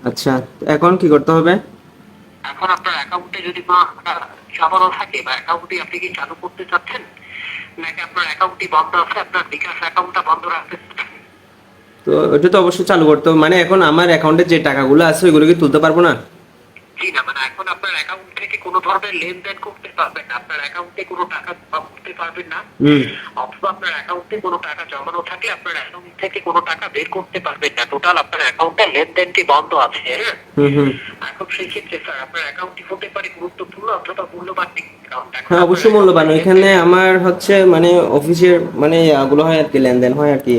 আচ্ছা, এখন কি করতে হবে? এখন আপনার অ্যাকাউন্টে যদি কোনো টাকা জমানো থাকে বা অ্যাকাউন্টটি আপনি কি চালু করতে চাচ্ছেন, নাকি আপনার অ্যাকাউন্টটি বন্ধ আছে, আপনার বিকাশ অ্যাকাউন্টটা বন্ধ রাখতে চাচ্ছেন? তো ওটা তো অবশ্যই চালু করতে হবে, মানে এখন আমার অ্যাকাউন্টে যে টাকাগুলো আছে ওইগুলো কি তুলতে পারবো না? জি না, মানে এখন আপনার অ্যাকাউন্ট থেকে কোনো ধরনের লেনদেন করতে পারবেন না, আপনার অ্যাকাউন্টে কোনো টাকা জমা করতে পারবেন না, হুম। অথবা আপনার অ্যাকাউন্টে কোনো টাকা জমানো থাকলে আপনার অ্যাকাউন্ট থেকে কোনো টাকা বের করতে পারবেন না, টোটাল আপনার অ্যাকাউন্টের লেনদেনটি বন্ধ আছে, হ্যাঁ? হুম। হুম। এখন সেই ক্ষেত্রে স্যার আপনার অ্যাকাউন্টটি হতে পারে গুরুত্বপূর্ণ অথবা মূল্যবান অ্যাকাউন্ট। এখন হ্যাঁ, আপনার অবশ্যই মূল্যবান। অ্যাকাউন্টের ওইখানে লেনদেন, আমার হচ্ছে মানে অফিসের মানে এগুলো হয় আর কি, লেনদেন হয় আর কি।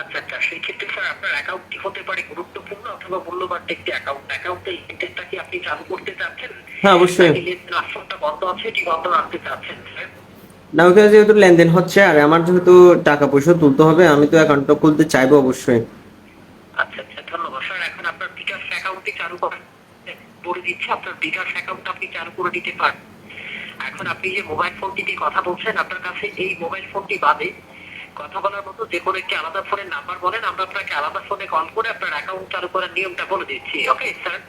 আচ্ছা আচ্ছা, সেই ক্ষেত্রে স্যার আপনার অ্যাকাউন্টটি হতে পারে গুরুত্বপূর্ণ অথবা মূল্যবান একটি অ্যাকাউন্ট। অ্যাকাউন্টের লেনদেনটা কি আপনি চালু করতে চাচ্ছেন, হ্যাঁ, অবশ্যই। নাকি লেনদেন আসলটা বন্ধ আছে এটি বন্ধ রাখতে চাচ্ছেন স্যার? না, ওইখানে যেহেতু লেনদেন হচ্ছে আর আমার যেহেতু টাকা পয়সা তুলতে হবে, আমি তো অ্যাকাউন্টটা খুলতে চাইবো অবশ্যই। আচ্ছা আচ্ছা, ধন্যবাদ স্যার। এখন আপনার বিকাশ অ্যাকাউন্টটি চালু করার বলে দিচ্ছে, আপনার বিকাশ অ্যাকাউন্ট আপনি চালু করে দিতে পারেন। এখন আপনি যে মোবাইল ফোনটি দিয়ে কথা বলছেন, আপনার কাছে এই মোবাইল ফোনটি বাদে কথা বলার মতো যে কোনো একটি আলাদা ফোনের নাম্বার বলেন, আমরা আপনাকে আলাদা ফোনে কল করে আপনার অ্যাকাউন্ট চালু করার নিয়মটা বলে দিচ্ছি। Okay sir?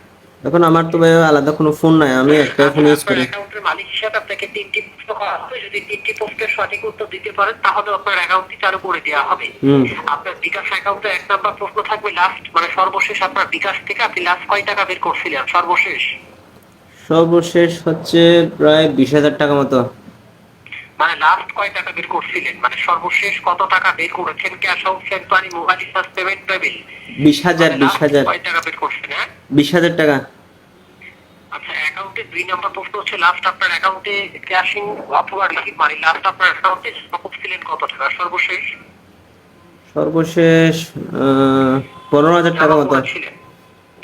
এখন আমার তো ভাই আলাদা কোনো ফোন নাই, আমি একটাই ফোন আচ্ছা, ইউজ আপনার করি। অ্যাকাউন্টের মালিক হিসাবে আপনাকে ৩টি প্রশ্ন করা হবে। যদি ৩টি প্রশ্নের সঠিক উত্তর দিতে পারেন তাহলে আপনার অ্যাকাউন্টটি চালু করে দেওয়া হবে। হুম। আপনার বিকাশ অ্যাকাউন্টে ১ নাম্বার প্রশ্ন থাকবে লাস্ট, মানে সর্বশেষ আপনার বিকাশ থেকে আপনি লাস্ট কয় টাকা বের করছিলেন সর্বশেষ? সর্বশেষ হচ্ছে প্রায় 20,000 টাকা মতো। মানে লাস্ট কয় টাকা বের করছিলেন, মানে সর্বশেষ কত টাকা বের করেছেন, ক্যাশ আউট, সেন্ট মানি, মোবাইল রিচার্জ, পেমেন্ট, টেবিল, 20,000, মানে বিশ লাস্ট হাজার কয় টাকা বের করছেন, হ্যাঁ? 20,000 টাকা। আচ্ছা, অ্যাকাউন্টে ২ নাম্বার প্রশ্ন হচ্ছে লাস্ট আপনার অ্যাকাউন্টে ক্যাশিং অথবা রিসিভ মানি, লাস্ট আপনার অ্যাকাউন্টে জমা করছিলেন কত টাকা সর্বশেষ সর্বশেষ 15,000 টাকা জমা মতো। করেছিলেন?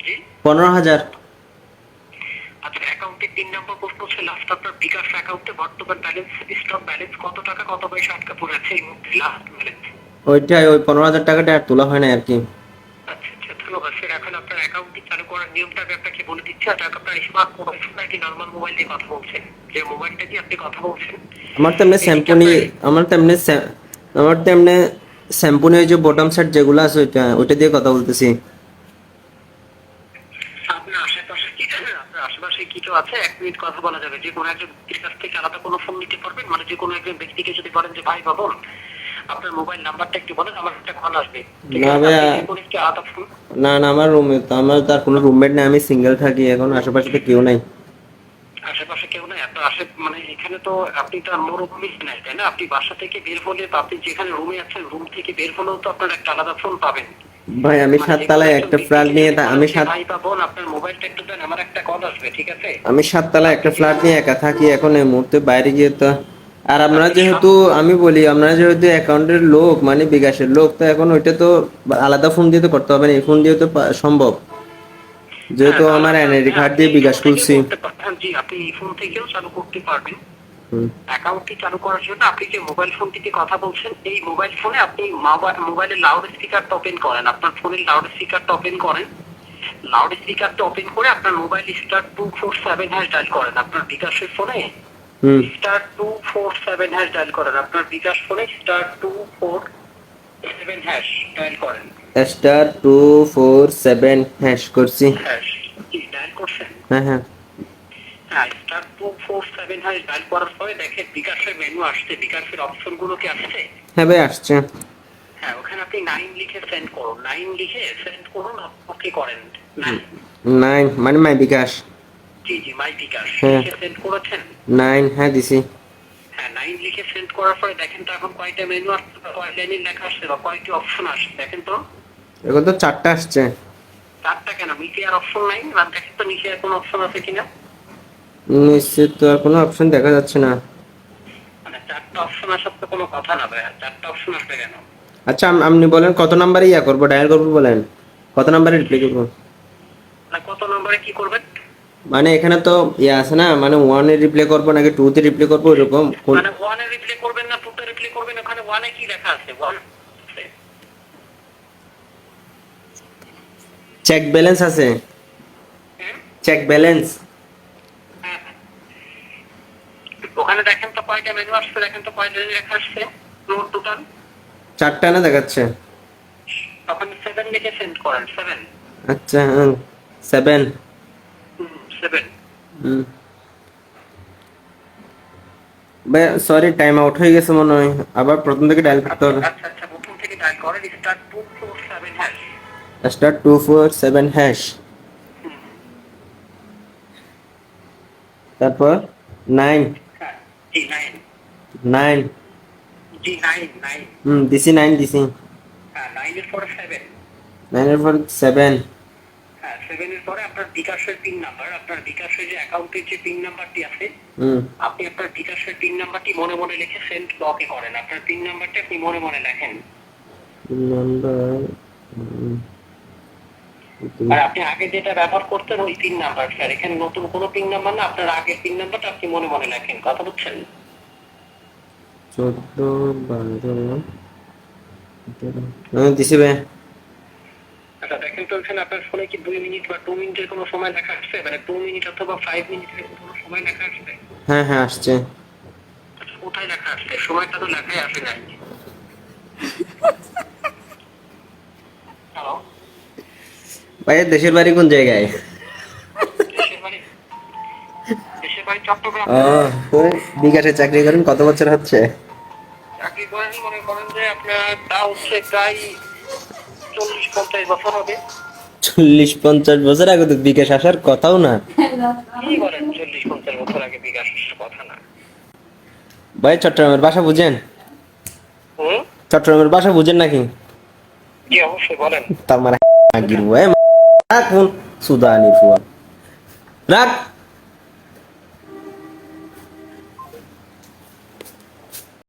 জি। 15,000। আচ্ছা, অ্যাকাউন্টে ৩ নম্বর প্রশ্ন হচ্ছে লাস্ট আপনার বিকাশ অ্যাকাউন্টে বর্তমান ব্যালেন্স, স্টক ব্যালেন্স কত টাকা কত পয়সা আটকা পড়ে আছে এই মুহূর্তে, লাস্ট ব্যালেন্স? ওইটাই, ওই 15,000 টাকাটা আর তোলা হয় না আর কি। আচ্ছা আচ্ছা, ধন্যবাদ স্যার। এখন আপনার অ্যাকাউন্টটি চালু করার নিয়মটা আমি আপনাকে বলে দিচ্ছি। আর আপনার স্মার্ট মোবাইল ফোন নাকি নর্মাল মোবাইল দিয়ে কথা বলছেন, যে মোবাইলটা দিয়ে আপনি কথা বলছেন আমার তো এমনি এটি কি স্যাম্পুনি আপনার, আমার তো এমনি আমার তো এমনি স্যাম্পুনি ওই যে বটম সেট যেগুলো আছে ওইটা ওইটা দিয়ে কথা বলতেছি। আপনার আশেপাশে কি, আপনার আশেপাশে কি কেউ আছে? ১ মিনিট কথা বলা যাবে? যে কোনো একজন ব্যক্তির কাছ থেকে আলাদা কোনো ফোন নিতে পারবেন? মানে যে কোনো একজন ব্যক্তিকে যদি বলেন যে ভাই বা বোন আপনার মোবাইল নাম্বারটা একটু বলেন, আমার একটা কল আসবে, ঠিক না আছে? ভাই, আপনি যে কোনো একটি আলাদা ফোন, না না, আমার রুমে তো আমার তার কোনো রুমমেট নেই, আমি সিঙ্গেল থাকি, এখন আশেপাশে তো কেউ নাই। আশেপাশে কেউ নাই আপনার মানে এখানে তো আপনি তো আর মরুভূমি নাই, তাই না? আপনি বাসা থেকে বের হলে বা আপনি যেখানে রুমে আছেন রুম থেকে বের হলেও তো আপনার একটা আলাদা ফোন পাবেন। ভাই আমি মানে যে কোনো 7 তলায় একজন একটা ফ্ল্যাট ব্যক্তিকে নিয়ে যদি বলেন আমি যে সাত ভাই বা বোন আপনার মোবাইলটা একটু দেন, আমার একটা কল আসবে, ঠিক আছে? আমি 7 তলায় আপনি একটা কি ফ্ল্যাট নিয়ে একা থাকি এখন এই মুহূর্তে, বাইরে গিয়ে তো। আর আমরা আপনি সাত, যেহেতু আমি বলি আমরা যেহেতু অ্যাকাউন্টের লোক মানে বিকাশের লোক, তো এখন ওইটা তো আলাদা ফোন দিয়ে তো করতে হবে না, এই ফোন দিয়ে তো সম্ভব, হ্যাঁ যেহেতু তাহলে আমার আপনার, এনআইডি হ্যাঁ কার্ড আপনি দিয়ে এই বিকাশ ফোন থেকে খুলছি। করতে পারেন। জি, আপনি এই ফোন থেকেও চালু করতে পারবেন। হুম। অ্যাকাউন্টটি চালু করার জন্য আপনি যে মোবাইল ফোনটিতে কথা বলছেন এই মোবাইল ফোনে আপনি মোবাইলের লাউড স্পিকারটা ওপেন করেন, আপনার ফোনের লাউড স্পিকারটা ওপেন করেন, লাউড স্পিকারটা ওপেন করে আপনার মোবাইল *247# ডায়াল করেন আপনার বিকাশের ফোনে, হুম। *247# ডায়াল করেন আপনার বিকাশ ফোনে, *247# ডায়াল করেন। *247# করছি। হ্যাঁ, কি ডায়াল করছেন? হ্যাঁ হ্যাঁ। হ্যাঁ, *247# ডায়াল করার পরে দেখেন বিকাশের মেনু আসছে, বিকাশের অপশন গুলো কি আসছে? হ্যাঁ ভাই, আসছে। হ্যাঁ, ওখানে আপনি 9 লিখে সেন্ড করুন, 9 লিখে সেন্ড করুন, ওকে করেন 9। 9 মানে মাই বিকাশ। জি জি, মাই বিকাশ হ্যাঁ। লিখে সেন্ড করেছেন? 9, হ্যাঁ দিছি। হ্যাঁ, 9 লিখে সেন্ড করার পরে দেখেন তো এখন কয়টা মেনু আসছে বা কয় লাইনের লেখা আসছে বা কয়টি অপশন আসছে দেখেন তো। এখন তো 4টা আসছে। 4টা কেন, নিচে আর অপশন নাই? আর দেখেন তো নিচে আর কোনো অপশন আছে কিনা। নিশ্চিত তো আর কোনো অপশন দেখা যাচ্ছে না। মানে 4টা অপশন আসার তো কোনো কথা না ভাই, 4টা অপশন আসবে কেন? আচ্ছা, আপনি বলেন কত নাম্বারে করবো, ডায়াল করবো বলেন, কত নাম্বারে রিপ্লাই করবো? মানে কত নম্বরে কি করবেন? মানে এখানে তো আছে না, মানে 1-এ রিপ্লাই করবো নাকি 2-তে রিপ্লাই করবো এরকম কোন? মানে 1 এ রিপ্লে করবেন না 2 তে রিপ্লে করবেন? ওখানে 1 এ কি লেখা আছে? 1 চেক ব্যালেন্স আছে, চেক ব্যালেন্স। ওখানে দেখেন তো কয়টা মেনু আসছে, দেখেন তো কয়টা লেখা আসছে টোটাল। 4টা না দেখাচ্ছে। তখন 7 লিখে সেন্ড করেন, 7। আচ্ছা, হ্যাঁ। 7 7। ভাই সরি, টাইম আউট হয়ে গেছে মনে হয়, আবার প্রথম থেকে ডায়াল করতে হবে। আচ্ছা আচ্ছা, প্রথম থেকে ডায়াল করেন *247#। স্টার 247 হ্যাশ, তারপর 9 হ্যাঁ, জি 9। 9 জি 9। দিছি 9 দিছি। হ্যাঁ, 9 এর পরে 7। 9 এর পর 7। হ্যাঁ, 7 এর পরে আপনার বিকাশের পিন নাম্বার, আপনার বিকাশের যে অ্যাকাউন্টের যে পিন নাম্বারটি আছে, আপনি আপনার বিকাশের পিন নাম্বারটি মনে মনে লিখে সেন্ড ব্লকে করেন। আপনার পিন নাম্বারটি আপনি মনে মনে লেখেন। নাম্বার আর আপনি আগে যেটা ব্যবহার করতেন ওই পিন নাম্বার, স্যার এখানে নতুন কোনো পিন নাম্বার না, আপনার আগের পিন নাম্বারটা আপনি মনে মনে লেখেন। কথা বুঝছেন? 14 12 দিছি ভাই। আচ্ছা দেখেন তো, এখানে আপনার ফোনে কি 2 মিনিট বা 2 মিনিটের কোনো সময় লেখা আসছে, মানে 2 মিনিট অথবা 5 মিনিটের কোনো সময় লেখা আসছে? হ্যাঁ হ্যাঁ আসছে। আচ্ছা, কোথায় লেখা আসছে? সময়টা তো লেখাই আসে নাই। হ্যালো, ভাইয়ের দেশের বাড়ি কোন জায়গায়? দেশের বাড়ি, দেশের বাড়ি চট্টগ্রাম। বিকাশে চাকরি করেন, কত বছর হচ্ছে? চাকরি করেন মনে করেন যে আপনার তা হচ্ছে প্রায় 40-50 বছর হবে। 40-50 বছর আগে তো বিকাশ আসার কথাও না। কি বলেন, 40-50 বছর আগে বিকাশ আসার কথা না? ভাই চট্টগ্রামের ভাষা বুঝেন? চট্টগ্রামের ভাষা বুঝেন নাকি? জি অবশ্যই, বলেন। তার মানে আগির রাখ ফোন, সুদানি ফুয়া রাখ।